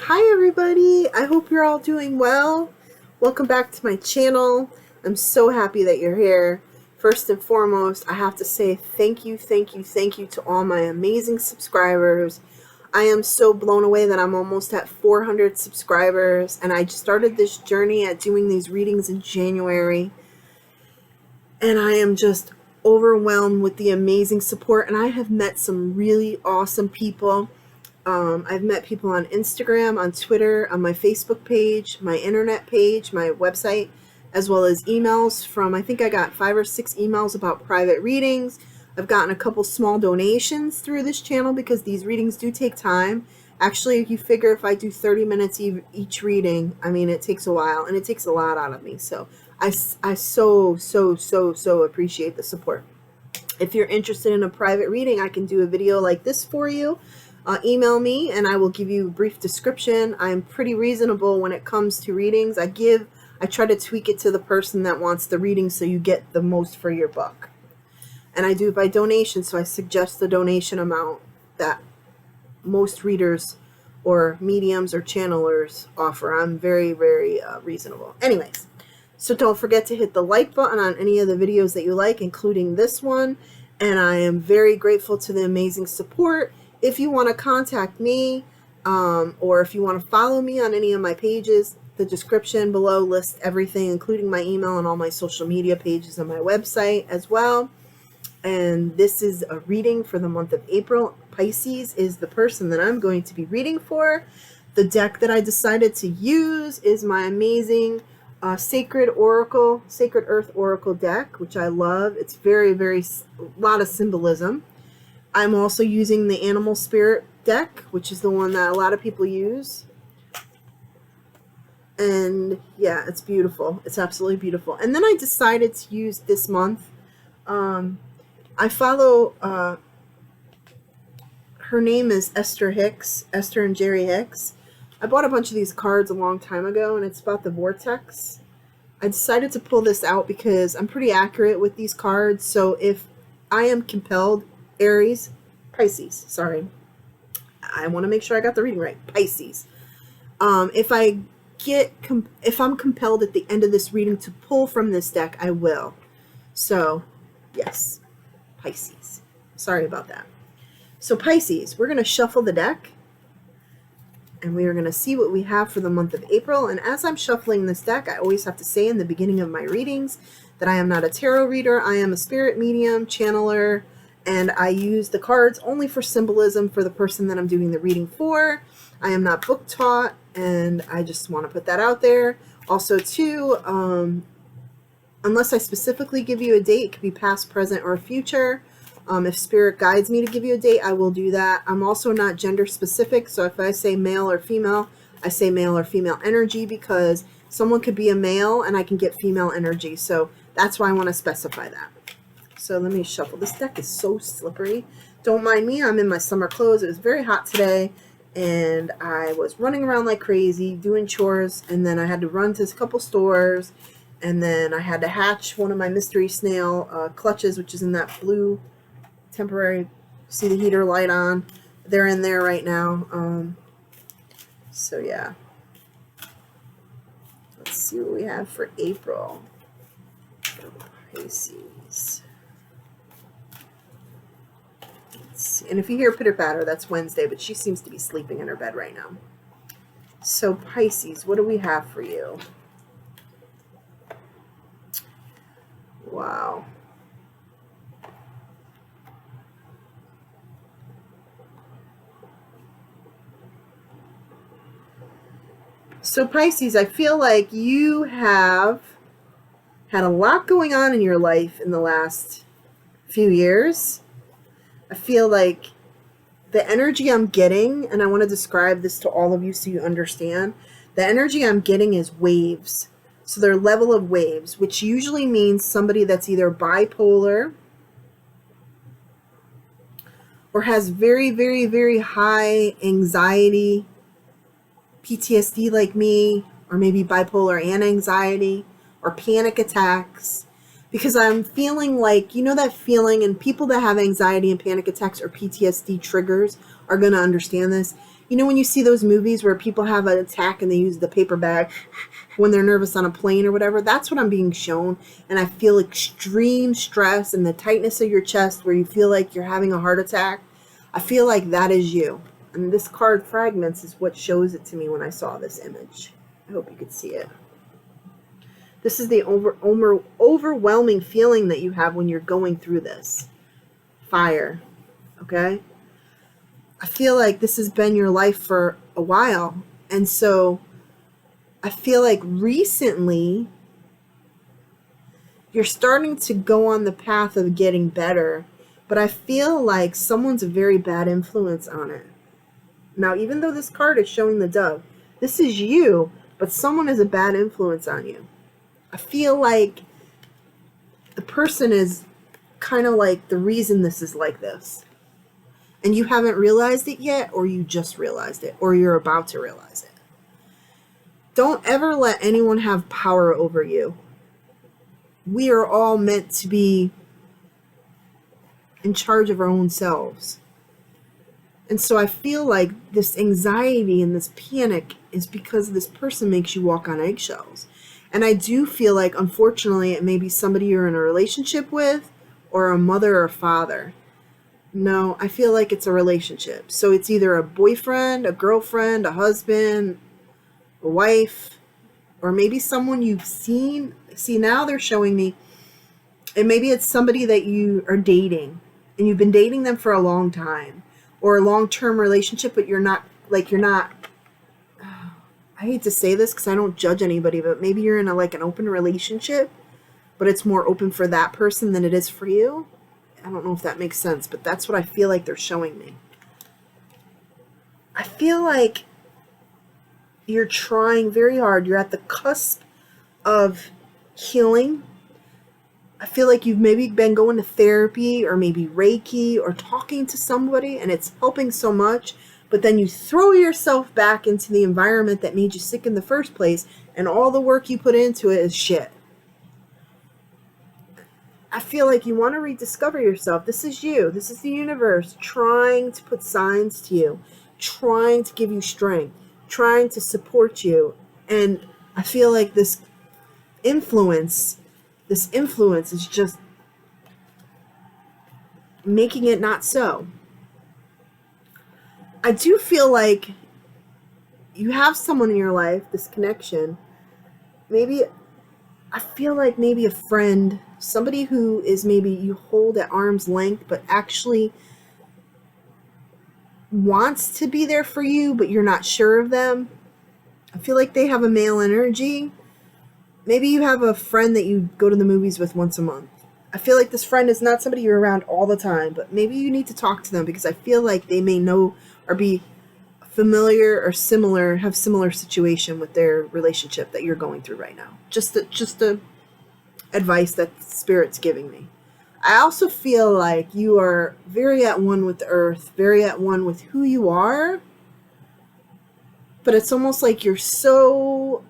Hi everybody, I hope you're all doing well. Welcome back to my channel. I'm so happy that you're here. First and foremost, I have to say thank you to all my amazing subscribers. I am so blown away that I'm almost at 400 subscribers, and I started this journey at doing these readings in January, and I am just overwhelmed with the amazing support, and I have met some really awesome people. I've met people on Instagram, on Twitter, on my Facebook page, my internet page, my website, as well as emails from, I think I got 5 or 6 emails about private readings. I've gotten a couple small donations through this channel because these readings do take time. Actually, if you figure if I do 30 minutes each reading, I mean, it takes a while and it takes a lot out of me. So I so appreciate the support. If you're interested in a private reading, I can do a video like this for you. Email me and I will give you a brief description. I'm pretty reasonable when it comes to readings. I try to tweak it to the person that wants the reading so you get the most for your buck. And I do it by donation, so I suggest the donation amount that most readers or mediums or channelers offer. I'm very reasonable. Anyways, so don't forget to hit the like button on any of the videos that you like, including this one. And I am very grateful to the amazing support. If you want to contact me, or if you want to follow me on any of my pages, the description below lists everything, including my email and all my social media pages on my website as well. And this is a reading for the month of April. Pisces is the person that I'm going to be reading for. The deck that I decided to use is my amazing Sacred Earth Oracle deck, which I love. It's very a lot of symbolism. I'm also using the Animal Spirit deck, which is the one that a lot of people use. And yeah, it's beautiful. It's absolutely beautiful. And then I decided to use this month. I follow, her name is Esther and Jerry Hicks. I bought a bunch of these cards a long time ago, and it's about the vortex. I decided to pull this out because I'm pretty accurate with these cards. So if I am compelled, Pisces, sorry. I want to make sure I got the reading right. Pisces. If I'm compelled at the end of this reading to pull from this deck, I will. So, yes, Pisces. Sorry about that. So Pisces, we're going to shuffle the deck, and we are going to see what we have for the month of April. And as I'm shuffling this deck, I always have to say in the beginning of my readings that I am not a tarot reader. I am a spirit medium, channeler, and I use the cards only for symbolism for the person that I'm doing the reading for. I am not book taught, and I just want to put that out there. Also, too, unless I specifically give you a date, it could be past, present, or future. If spirit guides me to give you a date, I will do that. I'm also not gender specific, so if I say male or female, I say male or female energy because someone could be a male and I can get female energy. So that's why I want to specify that. So let me shuffle. This deck is so slippery. Don't mind me. I'm in my summer clothes. It was very hot today, and I was running around like crazy doing chores, and then I had to run to a couple stores, and then I had to hatch one of my mystery snail clutches, which is in that blue temporary, see the heater light on. They're in there right now. So yeah. Let's see what we have for April. Pisces. And if you hear pitter patter, that's Wednesday, but she seems to be sleeping in her bed right now. So Pisces, what do we have for you? Wow. So Pisces, I feel like you have had a lot going on in your life in the last few years. I feel like the energy I'm getting, and I want to describe this to all of you so you understand, the energy I'm getting is waves. So they're level of waves, which usually means somebody that's either bipolar or has very high anxiety, PTSD like me, or maybe bipolar and anxiety, or panic attacks. Because I'm feeling like, you know that feeling, and people that have anxiety and panic attacks or PTSD triggers are going to understand this. You know when you see those movies where people have an attack and they use the paper bag when they're nervous on a plane or whatever? That's what I'm being shown. And I feel extreme stress and the tightness of your chest where you feel like you're having a heart attack. I feel like that is you. And this card fragments is what shows it to me when I saw this image. I hope you could see it. This is the overwhelming feeling that you have when you're going through this. Fire. Okay? I feel like this has been your life for a while. And so I feel like recently you're starting to go on the path of getting better. But I feel like someone's a very bad influence on it. Now, even though this card is showing the dove, this is you, but someone is a bad influence on you. I feel like the person is kind of like the reason this is like this. And you haven't realized it yet, or you just realized it, or you're about to realize it. Don't ever let anyone have power over you. We are all meant to be in charge of our own selves. And so I feel like this anxiety and this panic is because this person makes you walk on eggshells. And I do feel like, unfortunately, it may be somebody you're in a relationship with or a mother or father. No, I feel like it's a relationship. So it's either a boyfriend, a girlfriend, a husband, a wife, or maybe someone you've seen. See, now they're showing me, and maybe it's somebody that you are dating and you've been dating them for a long time, or a long-term relationship, but you're not, I hate to say this because I don't judge anybody, but maybe you're in an open relationship, but it's more open for that person than it is for you. I don't know if that makes sense, but that's what I feel like they're showing me. I feel like you're trying very hard. You're at the cusp of healing. I feel like you've maybe been going to therapy or maybe Reiki or talking to somebody and it's helping so much, but then you throw yourself back into the environment that made you sick in the first place and all the work you put into it is shit. I feel like you want to rediscover yourself. This is you. This is the universe trying to put signs to you, trying to give you strength, trying to support you. And I feel like this influence is just making it not so. I do feel like you have someone in your life, this connection. Maybe I feel like maybe a friend, somebody who is maybe you hold at arm's length, but actually wants to be there for you, but you're not sure of them. I feel like they have a male energy. Maybe you have a friend that you go to the movies with once a month. I feel like this friend is not somebody you're around all the time, but maybe you need to talk to them because I feel like they may know or be familiar or similar, have similar situation with their relationship that you're going through right now. Just the advice that Spirit's giving me. I also feel like you are very at one with the earth, very at one with who you are, but it's almost like you're so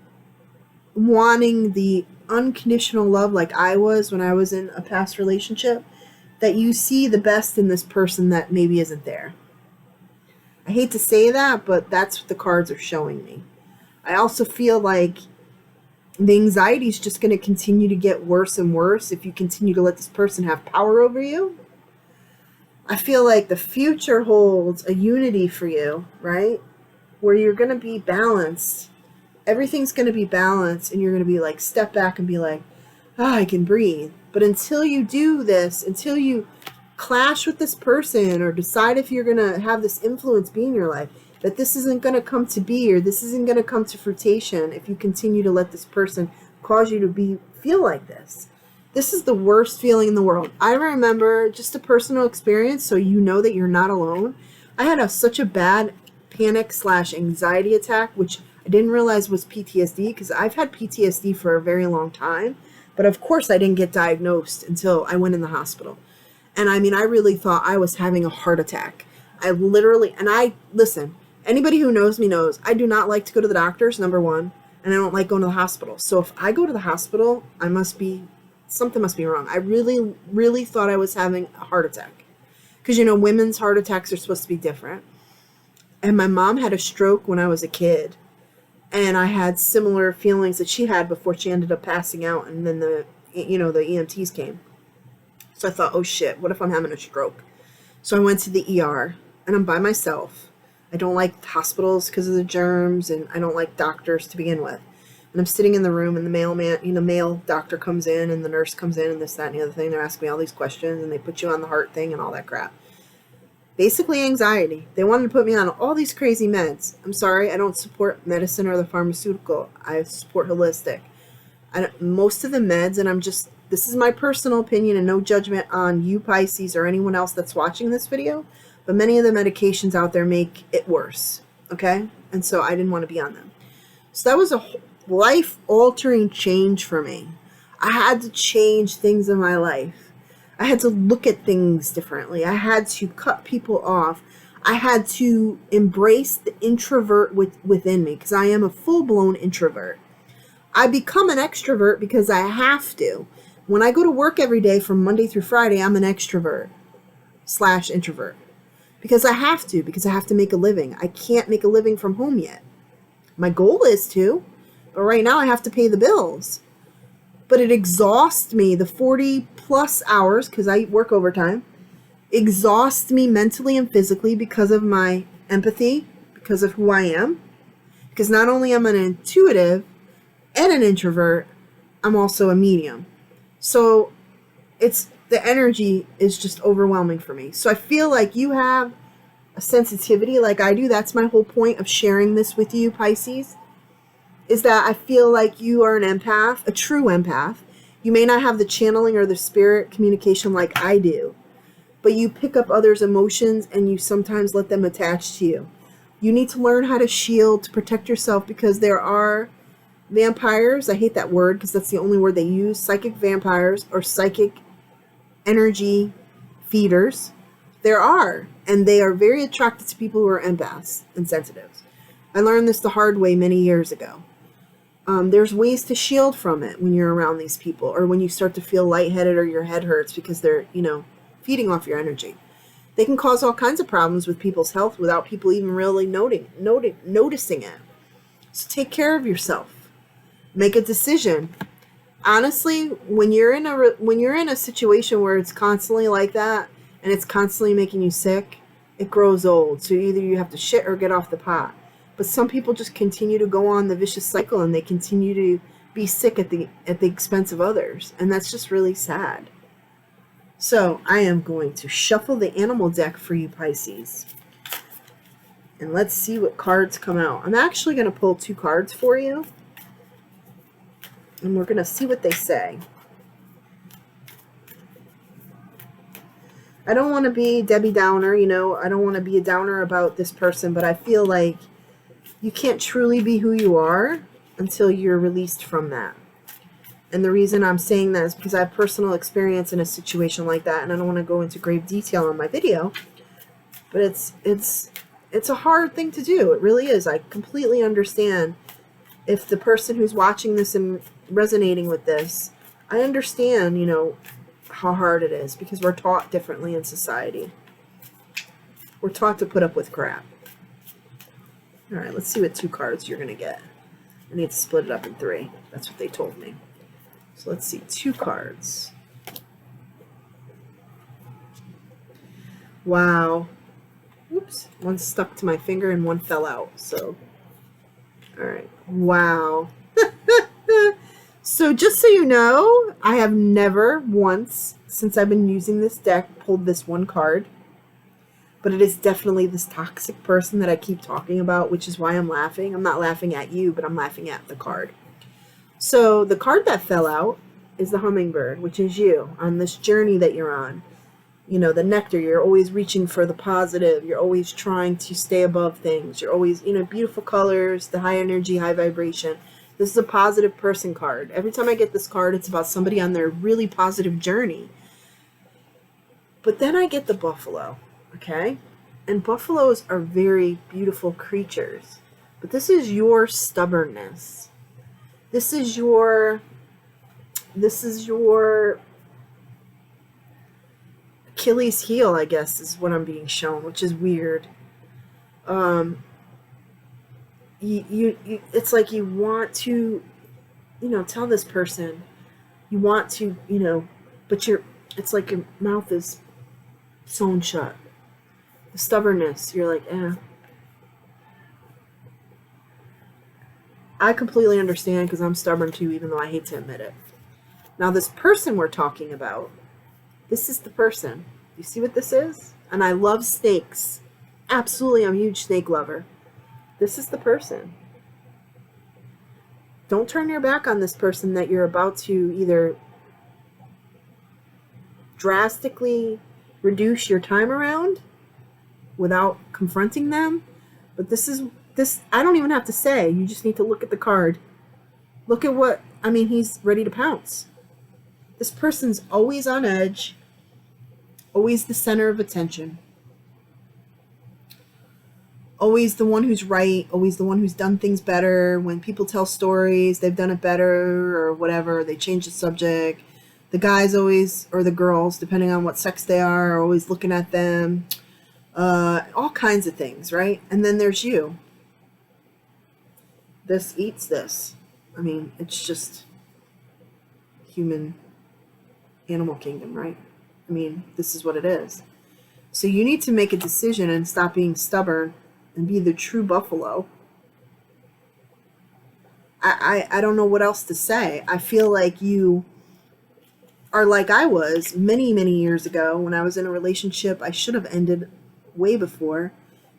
wanting the unconditional love like I was when I was in a past relationship, that you see the best in this person that maybe isn't there. I hate to say that, but that's what the cards are showing me. I also feel like the anxiety is just going to continue to get worse and worse if you continue to let this person have power over you. I feel like the future holds a unity for you, right? Where you're going to be balanced. Everything's going to be balanced and you're going to be like, step back and be like, I can breathe. But until you do this, until you clash with this person or decide if you're going to have this influence be in your life, that this isn't going to come to be or this isn't going to come to fruition if you continue to let this person cause you to feel like this. This is the worst feeling in the world. I remember just a personal experience, so you know that you're not alone. I had such a bad panic/anxiety attack, which I didn't realize was PTSD because I've had PTSD for a very long time. But of course I didn't get diagnosed until I went in the hospital. And I mean, I really thought I was having a heart attack. Listen, anybody who knows me knows I do not like to go to the doctors, number one, and I don't like going to the hospital. So if I go to the hospital, something must be wrong. I really, really thought I was having a heart attack. Because, women's heart attacks are supposed to be different. And my mom had a stroke when I was a kid. And I had similar feelings that she had before she ended up passing out. And then the EMTs came. So I thought, oh shit, what if I'm having a stroke? So I went to the ER, and I'm by myself. I don't like hospitals because of the germs, and I don't like doctors to begin with. And I'm sitting in the room, and the male doctor comes in, and the nurse comes in, and this, that, and the other thing. They're asking me all these questions, and they put you on the heart thing and all that crap. Basically anxiety. They wanted to put me on all these crazy meds. I'm sorry, I don't support medicine or the pharmaceutical. I support holistic. Most of the meds, and this is my personal opinion and no judgment on you Pisces or anyone else that's watching this video, but many of the medications out there make it worse, okay? And so I didn't want to be on them. So that was a life-altering change for me. I had to change things in my life. I had to look at things differently. I had to cut people off. I had to embrace the introvert within me, because I am a full-blown introvert. I become an extrovert because I have to. When I go to work every day from Monday through Friday, I'm an extrovert / introvert. Because I have to make a living. I can't make a living from home yet. My goal is to, but right now I have to pay the bills. But it exhausts me, the 40 plus hours, because I work overtime, exhausts me mentally and physically because of my empathy, because of who I am. Because not only am I an intuitive and an introvert, I'm also a medium. So the energy is just overwhelming for me. So I feel like you have a sensitivity like I do. That's my whole point of sharing this with you, Pisces, is that I feel like you are an empath, a true empath. You may not have the channeling or the spirit communication like I do, but you pick up others' emotions and you sometimes let them attach to you. You need to learn how to shield, to protect yourself, because there are vampires. I hate that word because that's the only word they use. Psychic vampires or psychic energy feeders. There are, and they are very attracted to people who are empaths and sensitives. I learned this the hard way many years ago. There's ways to shield from it when you're around these people, or when you start to feel lightheaded or your head hurts because they're, feeding off your energy. They can cause all kinds of problems with people's health without people even really noticing it. So take care of yourself. Make a decision. Honestly, when you're in a situation where it's constantly like that and it's constantly making you sick, it grows old. So either you have to shit or get off the pot. But some people just continue to go on the vicious cycle, and they continue to be sick at the expense of others, and that's just really sad. So I am going to shuffle the animal deck for you, Pisces, and let's see what cards come out. I'm actually going to pull 2 cards for you, and we're going to see what they say. I don't want to be Debbie Downer, I don't want to be a downer about this person, but I feel like you can't truly be who you are until you're released from that. And the reason I'm saying that is because I have personal experience in a situation like that, and I don't want to go into grave detail on my video, but it's a hard thing to do. It really is. I completely understand if the person who's watching this and resonating with this, I understand, how hard it is, because we're taught differently in society. We're taught to put up with crap. All right, let's see what 2 cards you're going to get. I need to split it up in 3. That's what they told me. So let's see, 2 cards. Wow. Oops, one stuck to my finger and one fell out. So, all right. Wow. So just so you know, I have never once, since I've been using this deck, pulled this one card. But it is definitely this toxic person that I keep talking about, which is why I'm laughing. I'm not laughing at you, but I'm laughing at the card. So the card that fell out is the hummingbird, which is you on this journey that you're on. The nectar, you're always reaching for the positive. You're always trying to stay above things. You're always, beautiful colors, the high energy, high vibration. This is a positive person card. Every time I get this card, it's about somebody on their really positive journey. But then I get the buffalo. Okay? And buffaloes are very beautiful creatures. But this is your stubbornness. This is your Achilles heel, I guess, is what I'm being shown, which is weird. it's like you want to, tell this person, you want to, but it's like your mouth is sewn shut. The stubbornness, you're like, I completely understand because I'm stubborn too, even though I hate to admit it. Now, this person we're talking about, this is the person. You see what this is? And I love snakes. Absolutely, I'm a huge snake lover. This is the person. Don't turn your back on this person that you're about to either drastically reduce your time around without confronting them. But this, I don't even have to say. You just need to look at the card. Look at what, he's ready to pounce. This person's always on edge, always the center of attention. Always the one who's right, always the one who's done things better. When people tell stories, they've done it better or whatever, they change the subject. The guys always, or the girls, depending on what sex they are always looking at them. All kinds of things, right? And then there's you. This eats this. It's just human animal kingdom, right? This is what it is. So you need to make a decision and stop being stubborn and be the true buffalo. I don't know what else to say. I feel like you are like I was many, many years ago when I was in a relationship I should have ended way before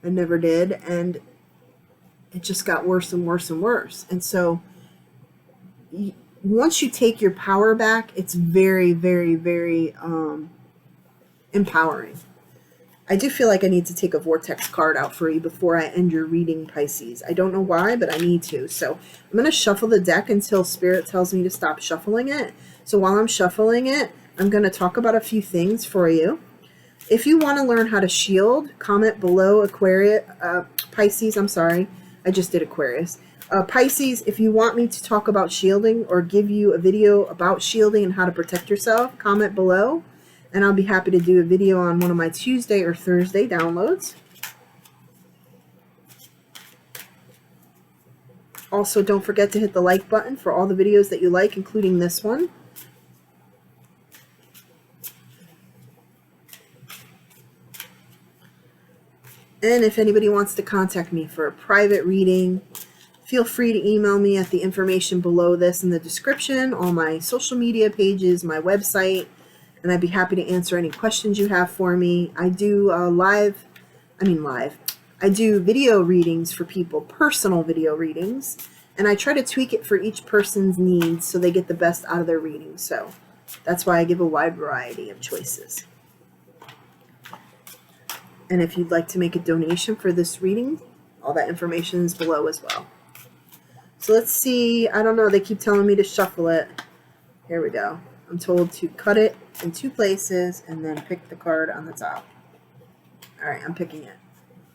and never did. And it just got worse and worse and worse. And so once you take your power back, it's very, very, very empowering. I do feel like I need to take a vortex card out for you before I end your reading, Pisces. I don't know why, but I need to. So I'm going to shuffle the deck until Spirit tells me to stop shuffling it. So while I'm shuffling it, I'm going to talk about a few things for you. If you want to learn how to shield, comment below Pisces. I'm sorry. I just did Aquarius. Pisces, if you want me to talk about shielding or give you a video about shielding and how to protect yourself, comment below. And I'll be happy to do a video on one of my Tuesday or Thursday downloads. Also, don't forget to hit the like button for all the videos that you like, including this one. And if anybody wants to contact me for a private reading, feel free to email me at the information below this in the description, all my social media pages, my website. And I'd be happy to answer any questions you have for me. I do I do video readings for people, personal video readings. And I try to tweak it for each person's needs so they get the best out of their reading. So that's why I give a wide variety of choices. And if you'd like to make a donation for this reading, all that information is below as well. So let's see. I don't know. They keep telling me to shuffle it. Here we go. I'm told to cut it in 2 places and then pick the card on the top. All right, I'm picking it.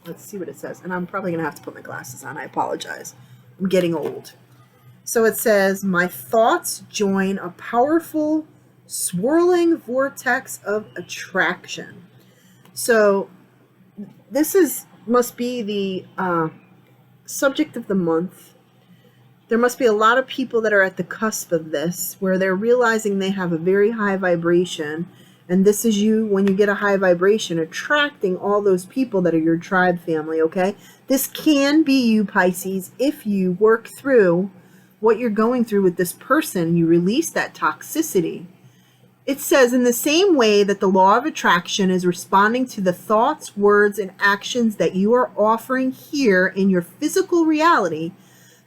Let's see what it says. And I'm probably going to have to put my glasses on. I apologize. I'm getting old. So it says, my thoughts join a powerful, swirling vortex of attraction. So this must be the subject of the month. There must be a lot of people that are at the cusp of this, where they're realizing they have a very high vibration. And this is you, when you get a high vibration, attracting all those people that are your tribe family, okay? This can be you, Pisces, if you work through what you're going through with this person. You release that toxicity. It says, in the same way that the law of attraction is responding to the thoughts, words, and actions that you are offering here in your physical reality,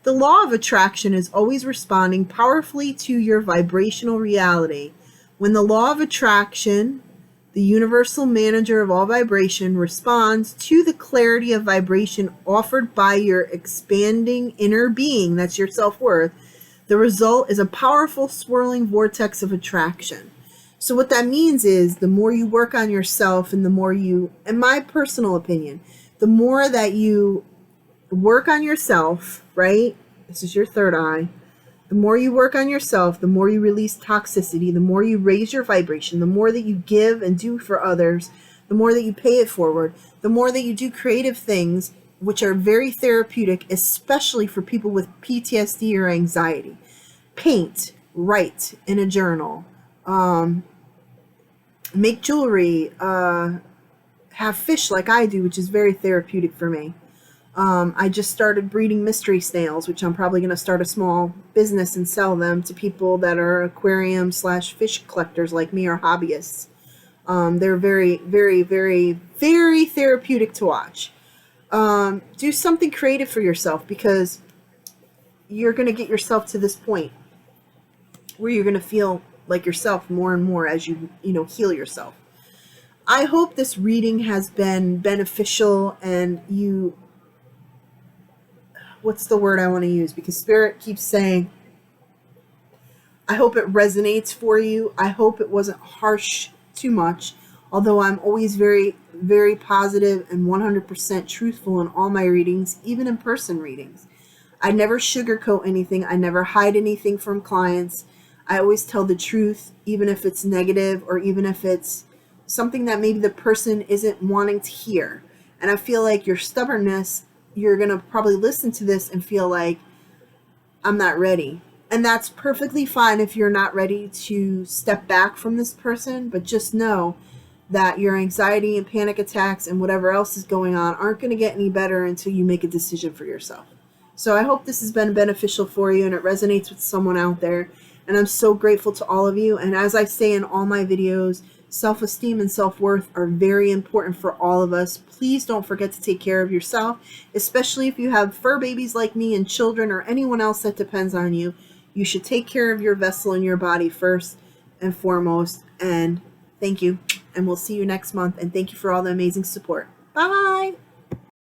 the law of attraction is always responding powerfully to your vibrational reality. When the law of attraction, the universal manager of all vibration, responds to the clarity of vibration offered by your expanding inner being, that's your self-worth, the result is a powerful swirling vortex of attraction. So what that means is the more you work on yourself and the more you, in my personal opinion, the more that you work on yourself, right? This is your third eye. The more you work on yourself, the more you release toxicity, the more you raise your vibration, the more that you give and do for others, the more that you pay it forward, the more that you do creative things, which are very therapeutic, especially for people with PTSD or anxiety. Paint, write in a journal, make jewelry, have fish like I do, which is very therapeutic for me. I just started breeding mystery snails, which I'm probably going to start a small business and sell them to people that are aquarium/fish collectors like me or hobbyists. They're very, very, very, very therapeutic to watch. Do something creative for yourself, because you're going to get yourself to this point where you're going to feel like yourself more and more as you heal yourself. I hope this reading has been beneficial, and what's the word I want to use? Because Spirit keeps saying, I hope it resonates for you. I hope it wasn't harsh too much, although I'm always very, very positive and 100% truthful in all my readings, even in person readings. I never sugarcoat anything. I never hide anything from clients. I always tell the truth, even if it's negative or even if it's something that maybe the person isn't wanting to hear. And I feel like your stubbornness, you're going to probably listen to this and feel like, I'm not ready. And that's perfectly fine if you're not ready to step back from this person, but just know that your anxiety and panic attacks and whatever else is going on aren't going to get any better until you make a decision for yourself. So I hope this has been beneficial for you and it resonates with someone out there. And I'm so grateful to all of you. And as I say in all my videos, self-esteem and self-worth are very important for all of us. Please don't forget to take care of yourself, especially if you have fur babies like me and children or anyone else that depends on you. You should take care of your vessel and your body first and foremost. And thank you. And we'll see you next month. And thank you for all the amazing support. Bye.